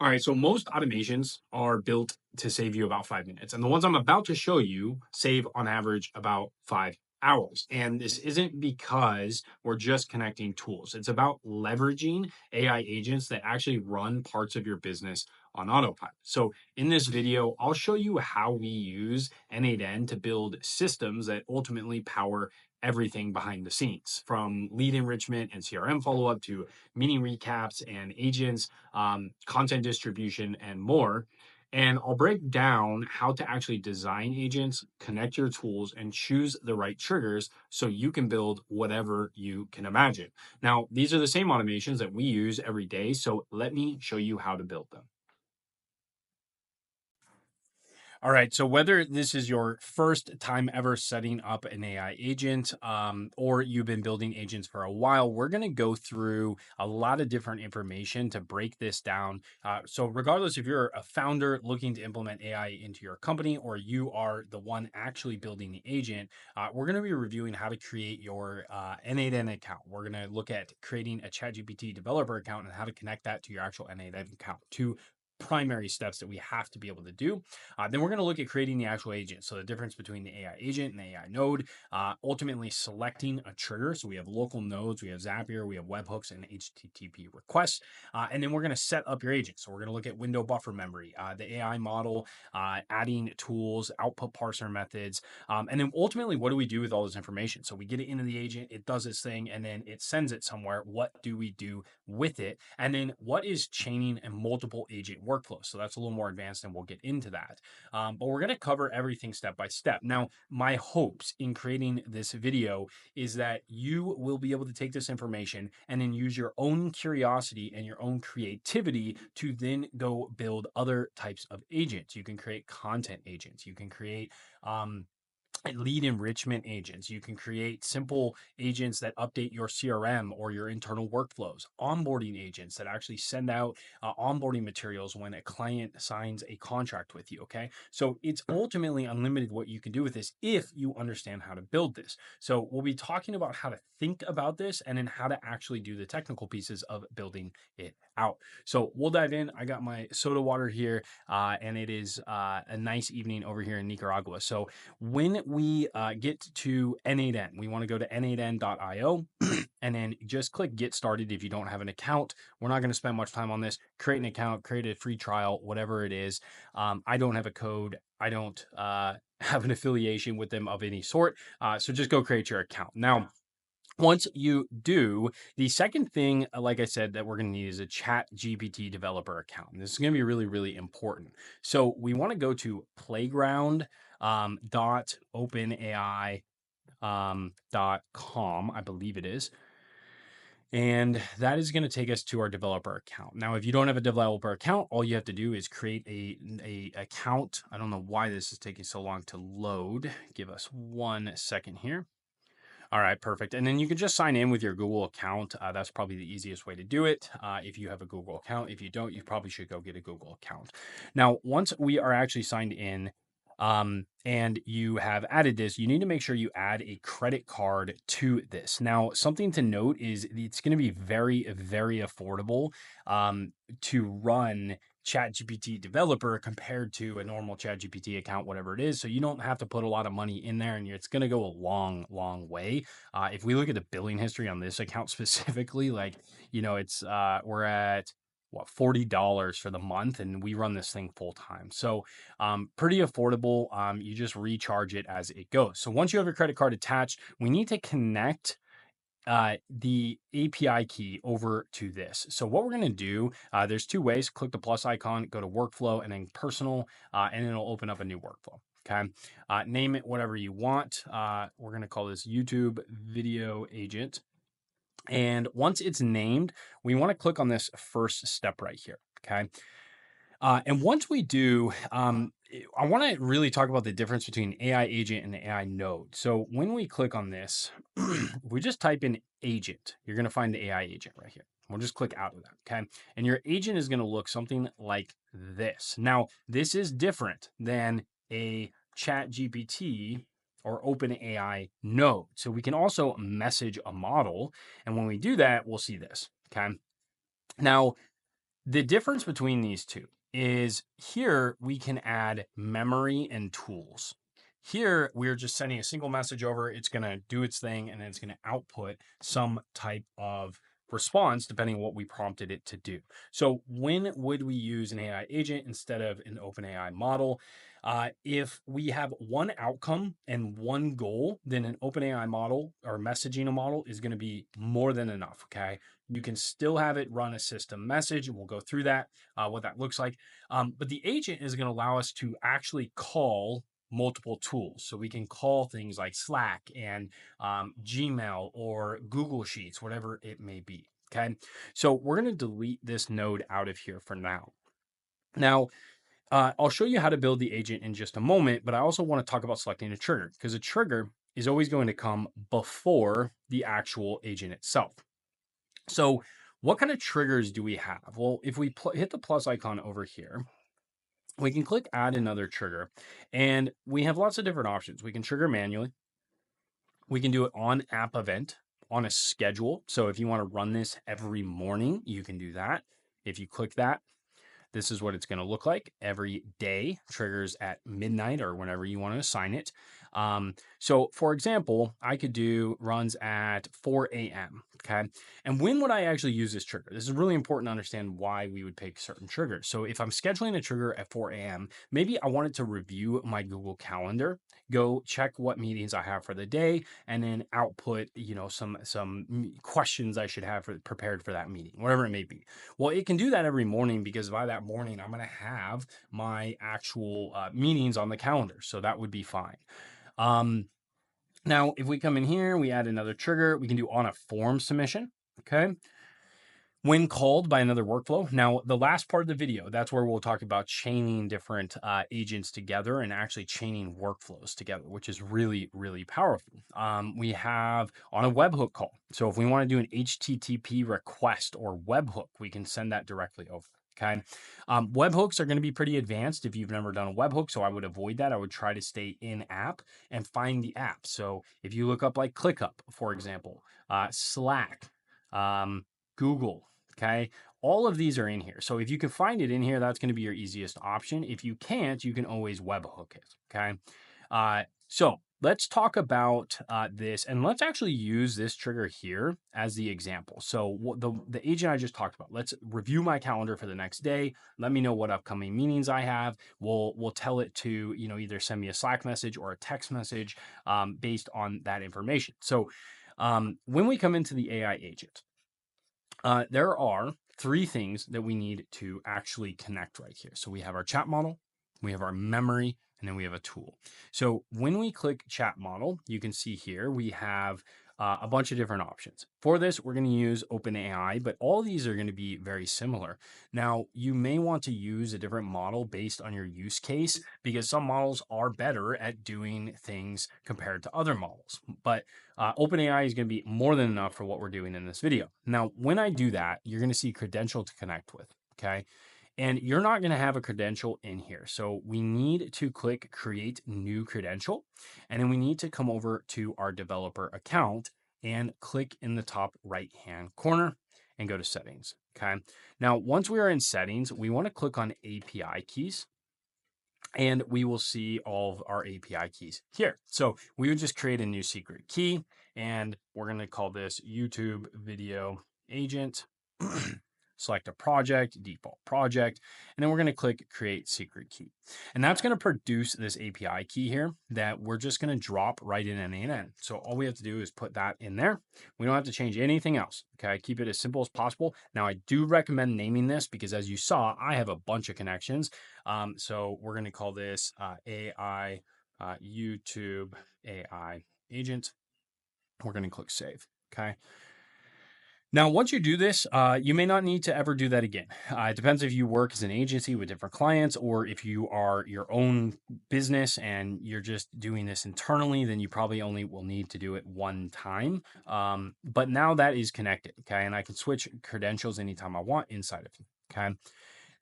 All right, so most automations are built to save you about 5 minutes. And the ones I'm about to show you save on average about 5 hours. And this isn't because we're just connecting tools, it's about leveraging AI agents that actually run parts of your business on autopilot. So, in this video, I'll show you how we use n8n to build systems that ultimately power everything behind the scenes, from lead enrichment and CRM follow up to meeting recaps and agents, content distribution, and more. And I'll break down how to actually design agents, connect your tools, and choose the right triggers so you can build whatever you can imagine. Now, these are the same automations that we use every day. So let me show you how to build them. All right. So whether this is your first time ever setting up an AI agent, or you've been building agents for a while, we're going to go through a lot of different information to break this down. So regardless if you're a founder looking to implement AI into your company, or you are the one actually building the agent, we're going to be reviewing how to create your n8n account. We're going to look at creating a ChatGPT developer account and how to connect that to your actual n8n account. Two primary steps that we have to be able to do. Then we're going to look at creating the actual agent. So the difference between the AI agent and the AI node, ultimately selecting a trigger. So we have local nodes, we have Zapier, we have webhooks and HTTP requests. And then we're going to set up your agent. So we're going to look at window buffer memory, the AI model, adding tools, output parser methods. And then ultimately, what do we do with all this information? So we get it into the agent, it does its thing, and then it sends it somewhere. What do we do with it? And then what is chaining and multiple agent workflows? So that's a little more advanced, and we'll get into that. But we're going to cover everything step by step. Now, my hopes in creating this video is that you will be able to take this information and then use your own curiosity and your own creativity to then go build other types of agents. You can create content agents. You can create lead enrichment agents. You can create simple agents that update your CRM or your internal workflows, onboarding agents that actually send out onboarding materials when a client signs a contract with you. Okay. So it's ultimately unlimited what you can do with this if you understand how to build this. So we'll be talking about how to think about this and then how to actually do the technical pieces of building it out. So we'll dive in. I got my soda water here, and it is a nice evening over here in Nicaragua. So when we get to n8n, we want to go to n8n.io and then just click get started. If you don't have an account, we're not going to spend much time on this. Create an account, create a free trial, whatever it is. I don't have a code. I don't have an affiliation with them of any sort. So just go create your account. Now, once you do, the second thing, like I said, that we're going to need is a Chat GPT developer account. And this is going to be really, really important. So we want to go to playground dot openai .com, I believe it is. And that is going to take us to our developer account. Now, if you don't have a developer account, all you have to do is create a account. I don't know why this is taking so long to load. Give us 1 second here. All right, perfect. And then you can just sign in with your Google account. That's probably the easiest way to do it. If you have a Google account, if you don't, you probably should go get a Google account. Now, once we are actually signed in, and you have added this, you need to make sure you add a credit card to this. Now, something to note is it's going to be very, very affordable to run ChatGPT developer compared to a normal ChatGPT account, whatever it is. So you don't have to put a lot of money in there, and it's going to go a long, long way. If we look at the billing history on this account specifically, like, it's we're at $40 for the month, and we run this thing full time. So pretty affordable. You just recharge it as it goes. So once you have your credit card attached, we need to connect the API key over to this. So what we're going to do, there's two ways. Click the plus icon, go to workflow, and then personal, and it'll open up a new workflow. Okay. Name it whatever you want. We're going to call this YouTube video agent. And once it's named, we want to click on this first step right here. Okay. And once we do, I want to really talk about the difference between AI agent and the AI node. So when we click on this, if we just type in agent, you're going to find the AI agent right here. We'll just click out of that. Okay. And your agent is going to look something like this. Now, this is different than a Chat GPT or OpenAI node. So we can also message a model. And when we do that, we'll see this. Okay. Now, The difference between these two is here we can add memory and tools. Here, we're just sending a single message over. It's going to do its thing, and then it's going to output some type of response depending on what we prompted it to do. So when would we use an AI agent instead of an OpenAI model? If we have one outcome and one goal, then an OpenAI model or messaging model is going to be more than enough. Okay. You can still have it run a system message, and we'll go through that, what that looks like. But the agent is going to allow us to actually call multiple tools. So we can call things like Slack and Gmail or Google Sheets, whatever it may be. Okay. So we're going to delete this node out of here for now. Now, I'll show you how to build the agent in just a moment, but I also want to talk about selecting a trigger because a trigger is always going to come before the actual agent itself. So what kind of triggers do we have? Well, if we hit the plus icon over here, we can click add another trigger, and we have lots of different options. We can trigger manually. We can do it on app event, on a schedule. So if you want to run this every morning, you can do that. If you click that, this is what it's going to look like every day. Triggers at midnight or whenever you want to assign it. So for example, I could do runs at 4 a.m. Okay. And when would I actually use this trigger? This is really important to understand why we would pick certain triggers. So if I'm scheduling a trigger at 4 a.m., maybe I wanted to review my Google Calendar, go check what meetings I have for the day, and then output, some questions I should have prepared for that meeting, whatever it may be. Well, it can do that every morning because by that morning, I'm going to have my actual meetings on the calendar. So that would be fine. Now, if we come in here, we add another trigger, we can do on a form submission. Okay. When called by another workflow. Now, the last part of the video, that's where we'll talk about chaining different agents together and actually chaining workflows together, which is really, really powerful. We have on a webhook call. So if we want to do an HTTP request or webhook, we can send that directly over. Okay. Webhooks are going to be pretty advanced if you've never done a webhook. So I would avoid that. I would try to stay in app and find the app. So if you look up like ClickUp, for example, Slack, Google, okay? All of these are in here. So if you can find it in here, that's going to be your easiest option. If you can't, you can always webhook it, okay? So let's talk about this, and let's actually use this trigger here as the example. So the agent I just talked about, let's review my calendar for the next day. Let me know what upcoming meetings I have. We'll tell it to either send me a Slack message or a text message based on that information. So when we come into the AI agent, there are three things that we need to actually connect right here. So we have our chat model, we have our memory, and then we have a tool. So when we click chat model, you can see here we have a bunch of different options. For this, we're going to use OpenAI, but all these are going to be very similar. Now, you may want to use a different model based on your use case because some models are better at doing things compared to other models. But OpenAI is going to be more than enough for what we're doing in this video. Now, when I do that, you're going to see credential to connect with, okay? And you're not going to have a credential in here. So we need to click create new credential. And then we need to come over to our developer account and click in the top right-hand corner and go to settings. Okay. Now, once we are in settings, we want to click on API keys, and we will see all of our API keys here. So we would just create a new secret key, and we're going to call this YouTube video agent. Select a project, default project, and then we're going to click create secret key. And that's going to produce this API key here that we're just going to drop right in n8n. So all we have to do is put that in there. We don't have to change anything else. Okay, keep it as simple as possible. Now, I do recommend naming this because as you saw, I have a bunch of connections. So we're going to call this AI YouTube AI agent. We're going to click save. Okay. Now, once you do this, you may not need to ever do that again. It depends if you work as an agency with different clients or if you are your own business and you're just doing this internally, then you probably only will need to do it one time. But now that is connected, okay? And I can switch credentials anytime I want inside of it, okay?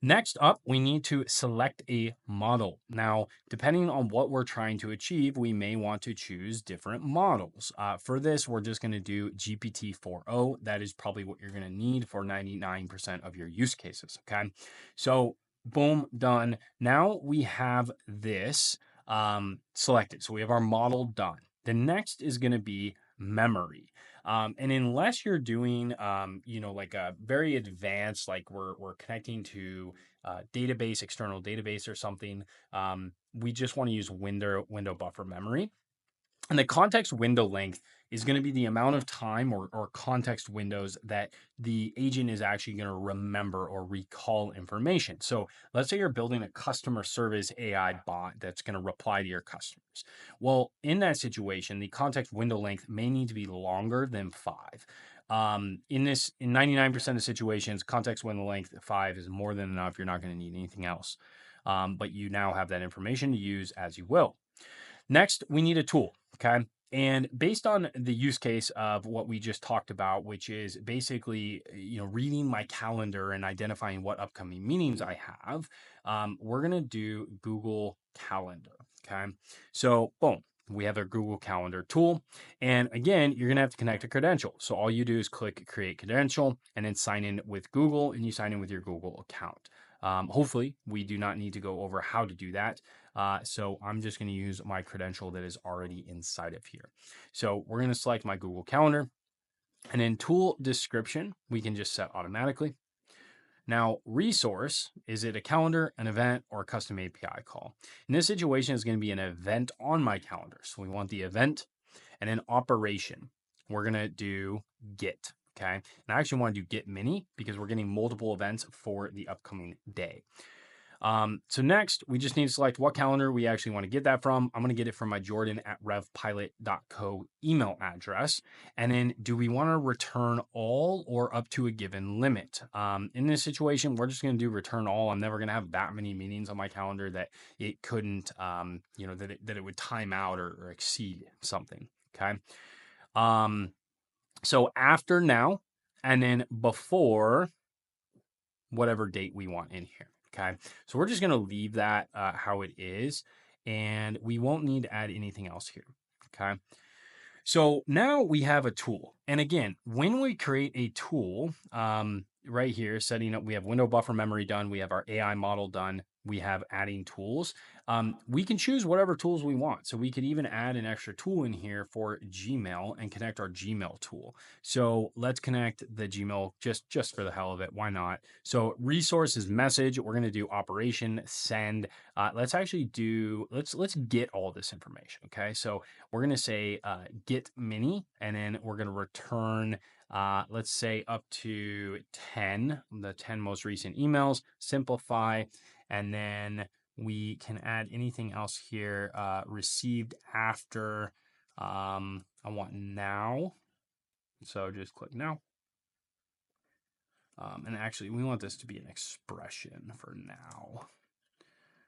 Next up, we need to select a model. Now, depending on what we're trying to achieve, we may want to choose different models. For this, we're just going to do GPT-4o. That is probably what you're going to need for 99% of your use cases. Okay. So, boom, done. Now we have this selected. So we have our model done. The next is going to be memory. And unless you're doing, like a very advanced, like we're connecting to database, external database or something, we just want to use window buffer memory. And the context window length is going to be the amount of time or context windows that the agent is actually going to remember or recall information. So let's say you're building a customer service AI bot that's going to reply to your customers. Well, in that situation, the context window length may need to be longer than 5. In 99% of situations, context window length 5 is more than enough. You're not going to need anything else. But you now have that information to use as you will. Next, we need a tool, okay? And based on the use case of what we just talked about, which is basically, reading my calendar and identifying what upcoming meetings I have, we're gonna do Google Calendar, okay? So, boom, we have a Google Calendar tool. And again, you're gonna have to connect a credential. So all you do is click Create Credential and then sign in with Google, and you sign in with your Google account. Hopefully, we do not need to go over how to do that. So I'm just going to use my credential that is already inside of here. So we're going to select my Google Calendar, and in tool description, we can just set automatically. Now, resource, is it a calendar, an event, or a custom API call? In this situation, it's going to be an event on my calendar. So we want the event, and then operation. We're going to do get. Okay. And I actually want to do get mini because we're getting multiple events for the upcoming day. So next, we just need to select what calendar we actually want to get that from. I'm going to get it from my jordan@revpilot.co email address. And then do we want to return all or up to a given limit? In this situation, we're just going to do return all. I'm never going to have that many meetings on my calendar that it couldn't, that it would time out or exceed something. Okay. So after now, and then before whatever date we want in here. Okay. So we're just going to leave that how it is, and we won't need to add anything else here. Okay. So now we have a tool. And again, when we create a tool, right here, setting up, we have window buffer memory done. We have our AI model done. We have adding tools. We can choose whatever tools we want. So we could even add an extra tool in here for Gmail and connect our Gmail tool. So let's connect the Gmail just for the hell of it. Why not? So resource is message. We're going to do operation, send. Let's get all this information. Okay. So we're going to say get mini, and then we're going to return, let's say up to 10, the 10 most recent emails, simplify, and then we can add anything else here, received after, I want now. So just click now. And actually we want this to be an expression for now.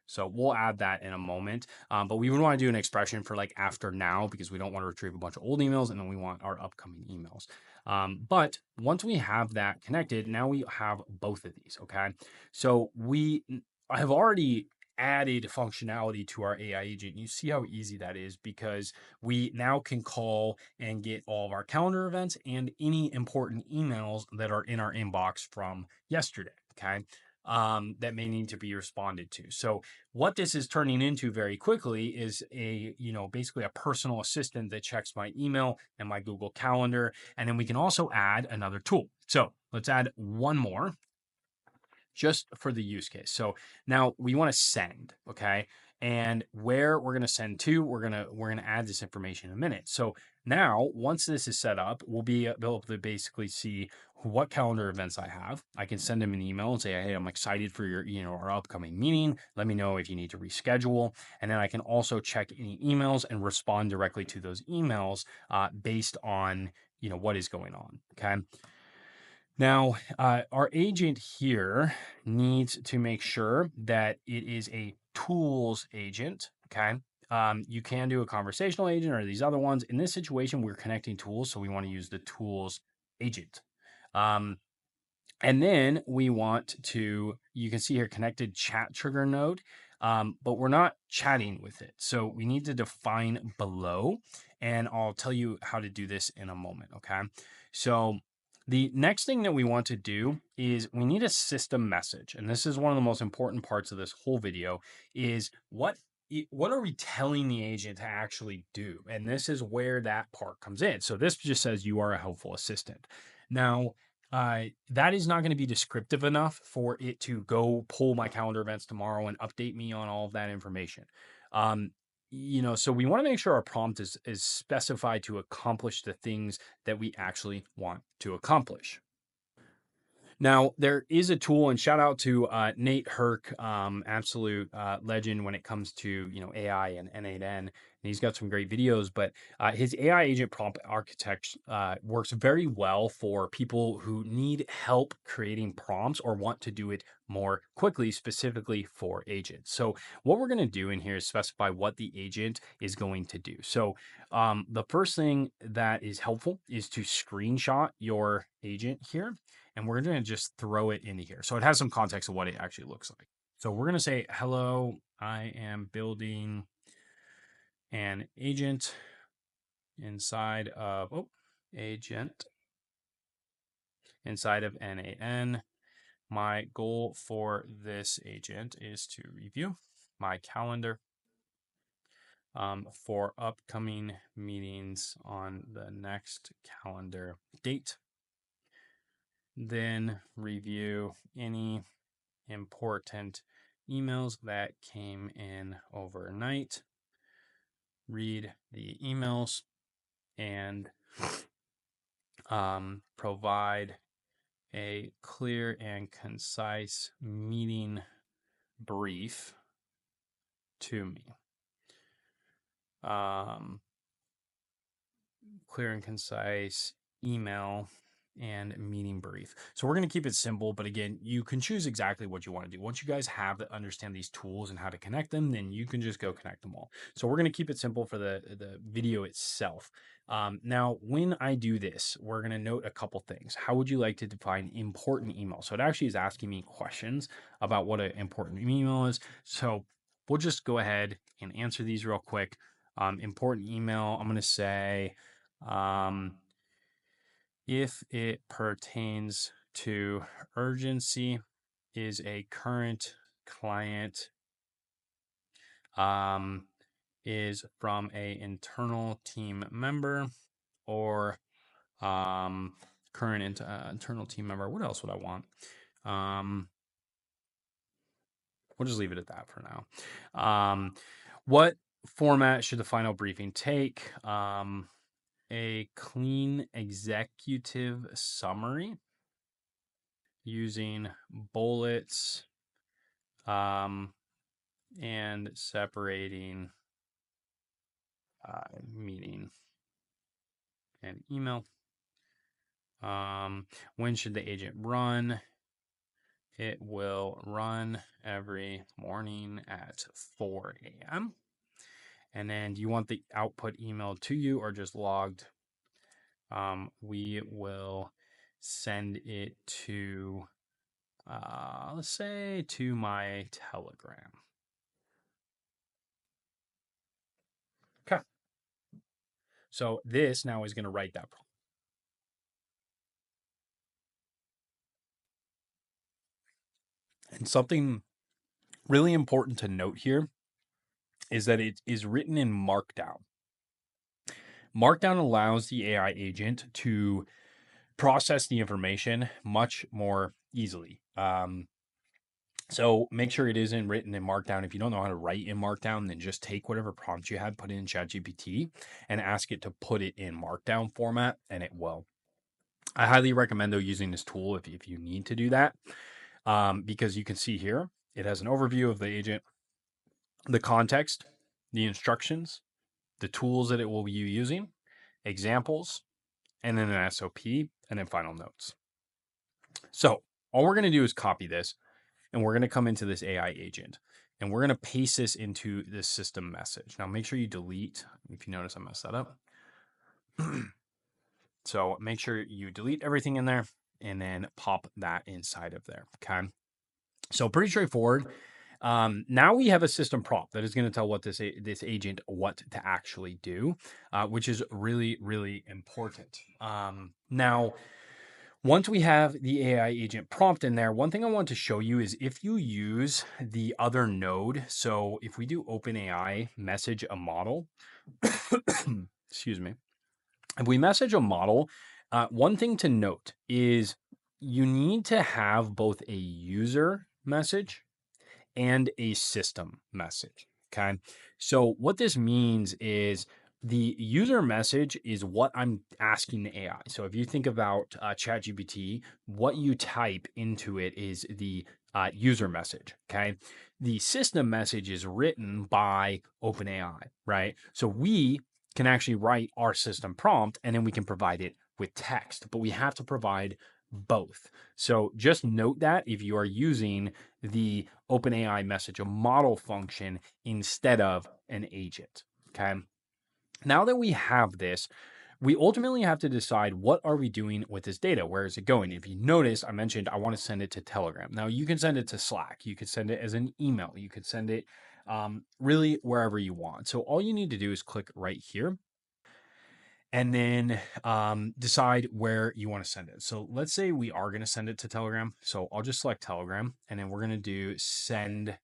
So we'll add that in a moment. But we would want to do an expression for like after now, because we don't want to retrieve a bunch of old emails, and then we want our upcoming emails. But once we have that connected, now we have both of these. Okay. So I have already added functionality to our AI agent. You see how easy that is, because we now can call and get all of our calendar events and any important emails that are in our inbox from yesterday. Okay. That may need to be responded to. So what this is turning into very quickly is basically a personal assistant that checks my email and my Google Calendar. And then we can also add another tool. So let's add one more just for the use case. So now we want to send, okay? And where we're going to send to, we're going to add this information in a minute. So now, once this is set up, we'll be able to basically see what calendar events I have. I can send them an email and say, hey, I'm excited for our upcoming meeting. Let me know if you need to reschedule. And then I can also check any emails and respond directly to those emails based on, what is going on, okay? Now, our agent here needs to make sure that it is a tools agent, okay? You can do a conversational agent or these other ones. In this situation, we're connecting tools, so we want to use the tools agent. And then we want to, you can see here, connected chat trigger node, but we're not chatting with it. So we need to define below, and I'll tell you how to do this in a moment, okay? So the next thing that we want to do is we need a system message. And this is one of the most important parts of this whole video is what are we telling the agent to actually do? And this is where that part comes in. So this just says you are a helpful assistant. Now, that is not going to be descriptive enough for it to go pull my calendar events tomorrow and update me on all of that information. Um, so we want to make sure our prompt is specified to accomplish the things that we actually want to accomplish. Now, there is a tool, and shout out to Nate Herc, absolute legend when it comes to AI and n8n. And he's got some great videos, but his AI agent prompt architect works very well for people who need help creating prompts or want to do it more quickly, specifically for agents. So what we're going to do in here is specify what the agent is going to do. So the first thing that is helpful is to screenshot your agent here. And we're going to just throw it into here. So it has some context of what it actually looks like. So we're going to say, hello, I am building an agent inside of, agent inside of n8n. My goal for this agent is to review my calendar for upcoming meetings on the next calendar date. Then review any important emails that came in overnight. Read the emails and provide a clear and concise meeting brief to me. Clear and concise email and meeting brief. So we're going to keep it simple, but again, you can choose exactly what you want to do. Once you guys understand these tools and how to connect them, then you can just go connect them all. So we're going to keep it simple for the video itself. Now, when I do this, we're going to note a couple things. How would you like to define important email? So it actually is asking me questions about what an important email is. So we'll just go ahead and answer these real quick. Important email, I'm going to say, if it pertains to urgency, is a current client, is from a internal team member or current internal team member. What else would I want? We'll just leave it at that for now. What format should the final briefing take? A clean executive summary using bullets and separating meeting and email. When should the agent run? It will run every morning at 4 a.m. And then do you want the output emailed to you or just logged? We will send it to, let's say, to my Telegram. Okay. So this now is going to write that prompt. And something really important to note here is that it is written in Markdown. Markdown allows the AI agent to process the information much more easily. So make sure it isn't written in Markdown. If you don't know how to write in Markdown, then just take whatever prompt you had, put it in ChatGPT, and ask it to put it in Markdown format, and it will. I highly recommend, though, using this tool if you need to do that, because you can see here, it has an overview of the agent, the context, the instructions, the tools that it will be using, examples, and then an SOP, and then final notes. So all we're going to do is copy this, and we're going to come into this AI agent, and we're going to paste this into this system message. Now, make sure you delete, if you notice I messed that up. So make sure you delete everything in there. and then pop that inside of there. Okay. So pretty straightforward. Now we have a system prompt that is going to tell what this agent what to actually do, which is really, really important. Now, once we have the AI agent prompt in there, one thing I want to show you is if you use the other node. So if we do OpenAI message a model, excuse me, if we message a model, one thing to note is you need to have both a user message and a system message. Okay. So what this means is the user message is what I'm asking the AI. So if you think about ChatGPT, what you type into it is the user message. Okay. The system message is written by OpenAI, right? So we can actually write our system prompt and then we can provide it with text, but we have to provide both. So just note that if you are using the OpenAI message a model function instead of an agent. Okay. Now that we have this, we ultimately have to decide what are we doing with this data? Where is it going? If you notice, I mentioned I want to send it to Telegram. Now you can send it to Slack. You could send it as an email. You could send it really wherever you want. So all you need to do is click right here and then decide where you want to send it. So let's say we are going to send it to Telegram. So I'll just select Telegram and then we're going to do send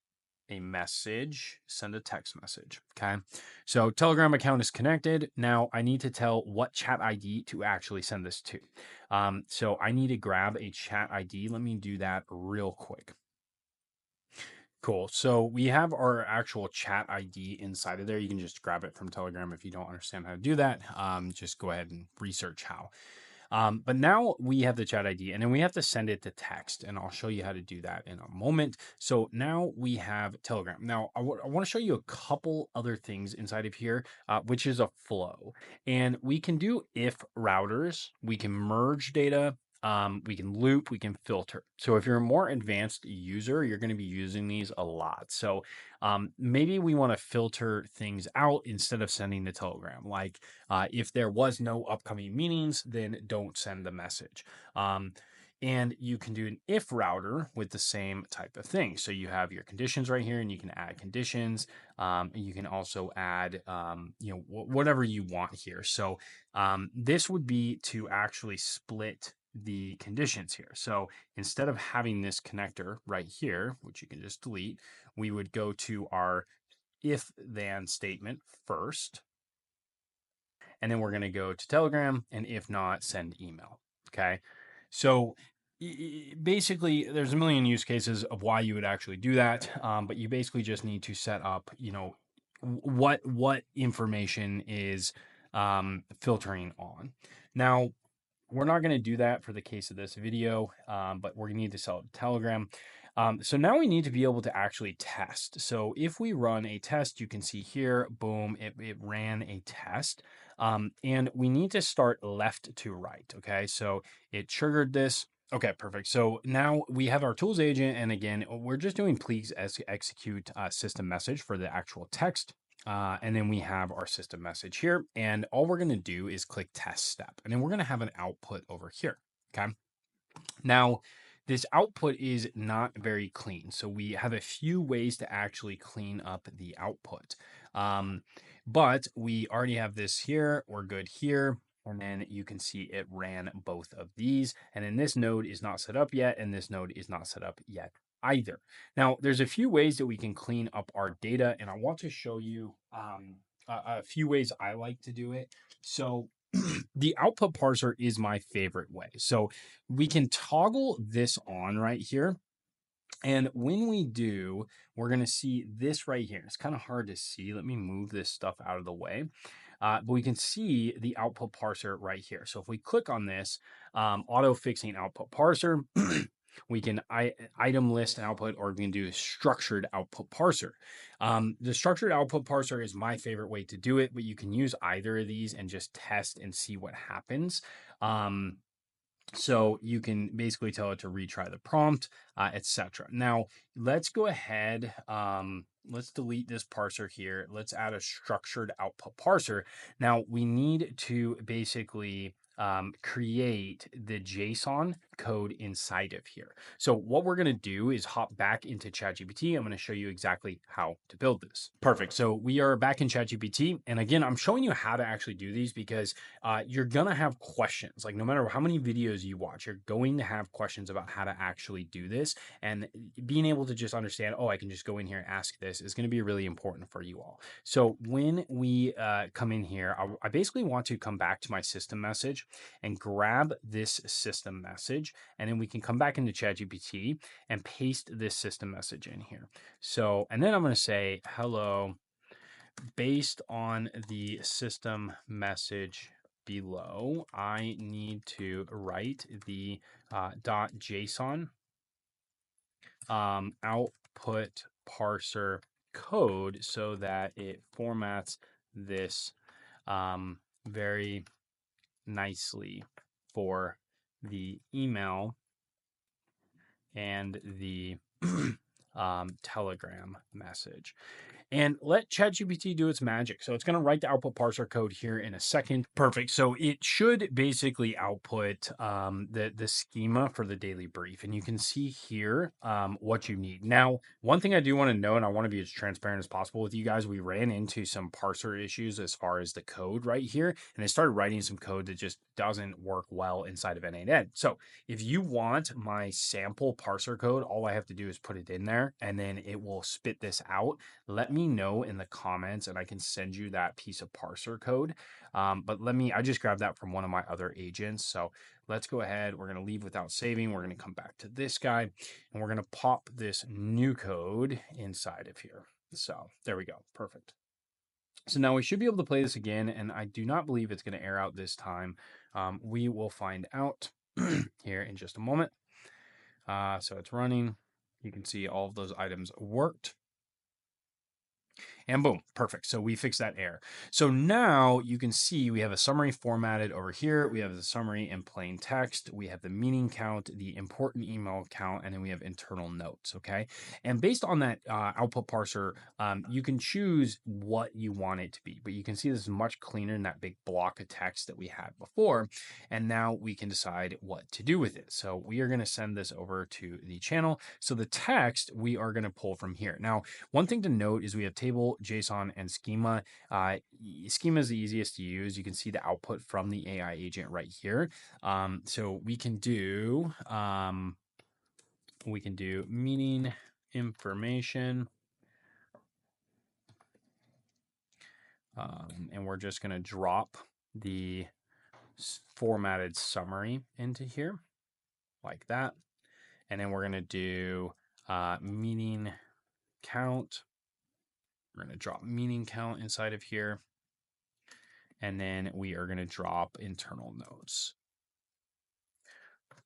a message, send a text message. Okay. So Telegram account is connected. Now I need to tell what chat ID to actually send this to. So I need to grab a chat ID. Let me do that real quick. Cool. So we have our actual chat ID inside of there. You can just grab it from Telegram if you don't understand how to do that. Just go ahead and research how. But now we have the chat ID and then we have to send it to text, and I'll show you how to do that in a moment. So now we have Telegram. Now I want to show you a couple other things inside of here, which is a flow. And we can do if routers, we can merge data, we can loop, we can filter. So if you're a more advanced user, you're going to be using these a lot. So maybe we want to filter things out instead of sending the Telegram. Like if there was no upcoming meetings, then don't send the message. And you can do an if router with the same type of thing. So you have your conditions right here, and you can add conditions. And you can also add, whatever you want here. So this would be to actually split the conditions here. So instead of having this connector right here, which you can just delete, we would go to our if then statement first. And then we're going to go to Telegram, and if not, send email. Okay. So basically, there's a million use cases of why you would actually do that. But you basically just need to set up, what information is filtering on. Now, we're not going to do that for the case of this video, but we're going to need to sell it to Telegram. So now we need to be able to actually test. So if we run a test, you can see here, boom, it ran a test. And we need to start left to right. Okay, so it triggered this. Okay, perfect. So now we have our tools agent. And again, we're just doing please execute system message for the actual text. And then we have our system message here. And all we're going to do is click test step. And then we're going to have an output over here. Okay. Now, this output is not very clean. So we have a few ways to actually clean up the output. But we already have this here. We're good here. And then you can see it ran both of these. And then this node is not set up yet. And this node is not set up yet either. Now, there's a few ways that we can clean up our data. And I want to show you a few ways I like to do it. So the output parser is my favorite way. So we can toggle this on right here. And when we do, we're going to see this right here. It's kind of hard to see. Let me move this stuff out of the way. But we can see the output parser right here. So if we click on this, auto fixing output parser, we can item list output, or we can do a structured output parser. The structured output parser is my favorite way to do it, but you can use either of these and just test and see what happens. So you can basically tell it to retry the prompt, etc. Now let's go ahead. Let's delete this parser here. Let's add a structured output parser. Now we need to basically create the JSON code inside of here. So what we're going to do is hop back into ChatGPT. I'm going to show you exactly how to build this. Perfect. So we are back in ChatGPT. And again, I'm showing you how to actually do these because you're going to have questions. Like no matter how many videos you watch, you're going to have questions about how to actually do this. And being able to just understand, oh, I can just go in here and ask this is going to be really important for you all. So when we come in here, I basically want to come back to my system message and grab this system message. And then we can come back into ChatGPT and paste this system message in here. So, and then I'm going to say, hello, based on the system message below, I need to write the .json output parser code so that it formats this very nicely for the email and the Telegram message. And let ChatGPT do its magic. So it's going to write the output parser code here in a second. Perfect. So it should basically output the schema for the daily brief. And you can see here what you need. Now, one thing I do want to know, and I want to be as transparent as possible with you guys, we ran into some parser issues as far as the code right here. And I started writing some code that just doesn't work well inside of n8n. So if you want my sample parser code, all I have to do is put it in there and then it will spit this out. Let me know in the comments and I can send you that piece of parser code. But I just grabbed that from one of my other agents. So let's go ahead. We're going to leave without saving. We're going to come back to this guy and we're going to pop this new code inside of here. So there we go. Perfect. So now we should be able to play this again, and I do not believe it's going to air out this time. We will find out here in just a moment. So it's running. You can see all of those items worked. And boom, perfect. So we fixed that error. So now you can see we have a summary formatted over here. We have the summary in plain text. We have the meaning count, the important email count, and then we have internal notes, okay? And based on that output parser, you can choose what you want it to be. But you can see this is much cleaner than that big block of text that we had before. And now we can decide what to do with it. So we are going to send this over to the channel. So the text we are going to pull from here. Now, one thing to note is we have table, JSON, and schema. Schema is the easiest to use. You can see the output from the AI agent right here. So we can do meaning information. And we're just going to drop the formatted summary into here like that. And then we're going to do meaning count. We're going to drop meaning count inside of here. And then we are going to drop internal notes.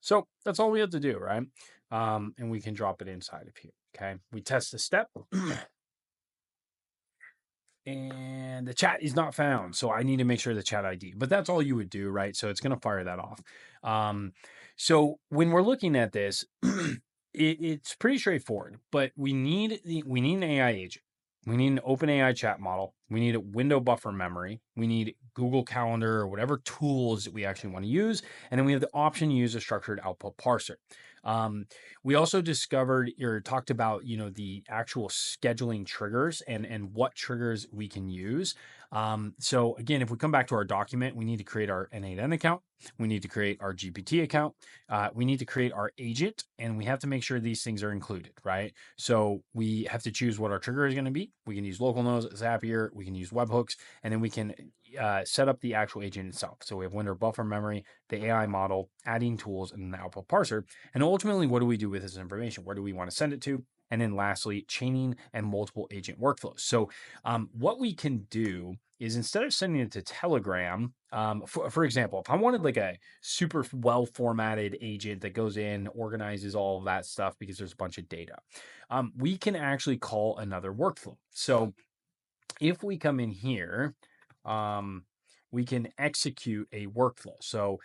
So that's all we have to do, right? And we can drop it inside of here. Okay. We test the step. And the chat is not found. So I need to make sure the chat ID, but that's all you would do, right? So it's going to fire that off. So when we're looking at this, it's pretty straightforward, but we need an AI agent. We need an OpenAI chat model. We need a window buffer memory. We need Google Calendar or whatever tools that we actually want to use. And then we have the option to use a structured output parser. We also discovered or talked about, the actual scheduling triggers and what triggers we can use. So again, if we come back to our document, we need to create our n8n account. We need to create our GPT account. We need to create our agent, and we have to make sure these things are included, right? So we have to choose what our trigger is going to be. We can use localnose, Zapier, we can use webhooks, and then we can set up the actual agent itself. So we have window buffer memory, the AI model, adding tools, and the output parser. And ultimately, what do we do with this information? Where do we want to send it to? And then lastly, chaining and multiple agent workflows. So what we can do is instead of sending it to Telegram, for example, if I wanted like a super well formatted agent that goes in, organizes all of that stuff because there's a bunch of data, we can actually call another workflow. So if we come in here, we can execute a workflow. So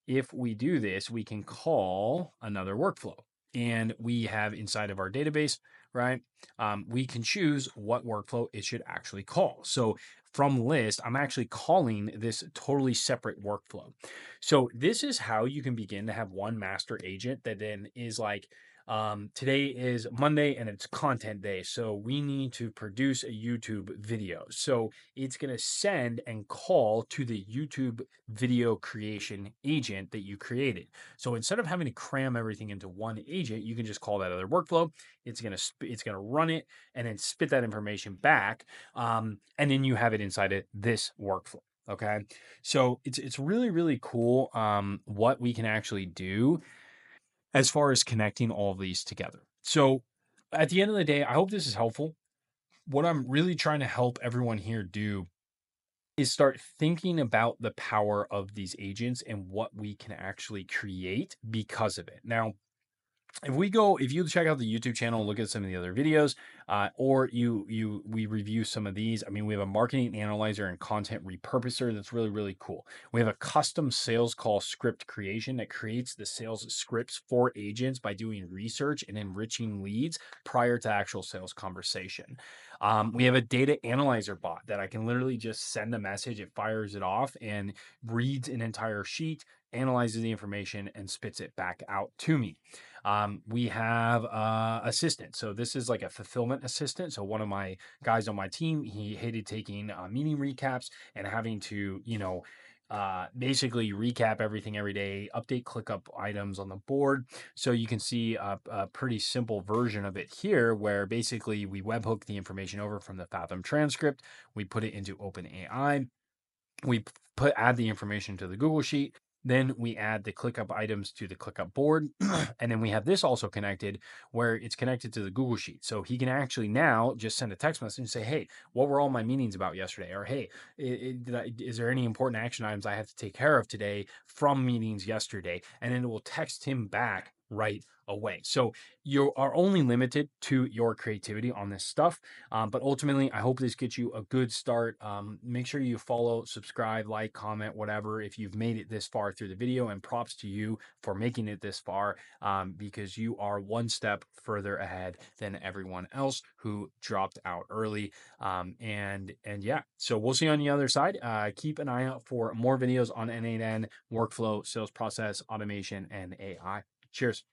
if we do this, we can call another workflow. And we have inside of our database, right? We can choose what workflow it should actually call. So from list, I'm actually calling this totally separate workflow. So this is how you can begin to have one master agent that then is like, today is Monday and it's content day. So we need to produce a YouTube video. So it's going to send and call to the YouTube video creation agent that you created. So instead of having to cram everything into one agent, you can just call that other workflow. It's going to run it and then spit that information back. And then you have it inside of this workflow. Okay. So it's really, really cool what we can actually do as far as connecting all of these together. So at the end of the day, I hope this is helpful. What I'm really trying to help everyone here do is start thinking about the power of these agents and what we can actually create because of it. Now, if you check out the YouTube channel, look at some of the other videos, or we review some of these. I mean, we have a marketing analyzer and content repurposer that's really, really cool. We have a custom sales call script creation that creates the sales scripts for agents by doing research and enriching leads prior to actual sales conversation. We have a data analyzer bot that I can literally just send a message, it fires it off and reads an entire sheet, analyzes the information, and spits it back out to me. We have assistant. So this is like a fulfillment assistant. So one of my guys on my team, he hated taking meeting recaps and having to, basically recap everything every day, update ClickUp items on the board. So you can see a pretty simple version of it here, where basically we webhook the information over from the Fathom transcript. We put it into OpenAI. We add the information to the Google Sheet. Then we add the ClickUp items to the ClickUp board. And then we have this also connected where it's connected to the Google Sheet. So he can actually now just send a text message and say, hey, what were all my meetings about yesterday? Or, hey, is there any important action items I have to take care of today from meetings yesterday? And then it will text him back right away. So you are only limited to your creativity on this stuff. But ultimately, I hope this gets you a good start. Make sure you follow, subscribe, like, comment, whatever, if you've made it this far through the video, and props to you for making it this far, because you are one step further ahead than everyone else who dropped out early. And yeah, so we'll see you on the other side. Keep an eye out for more videos on N8n, workflow, sales process, automation, and AI. Cheers.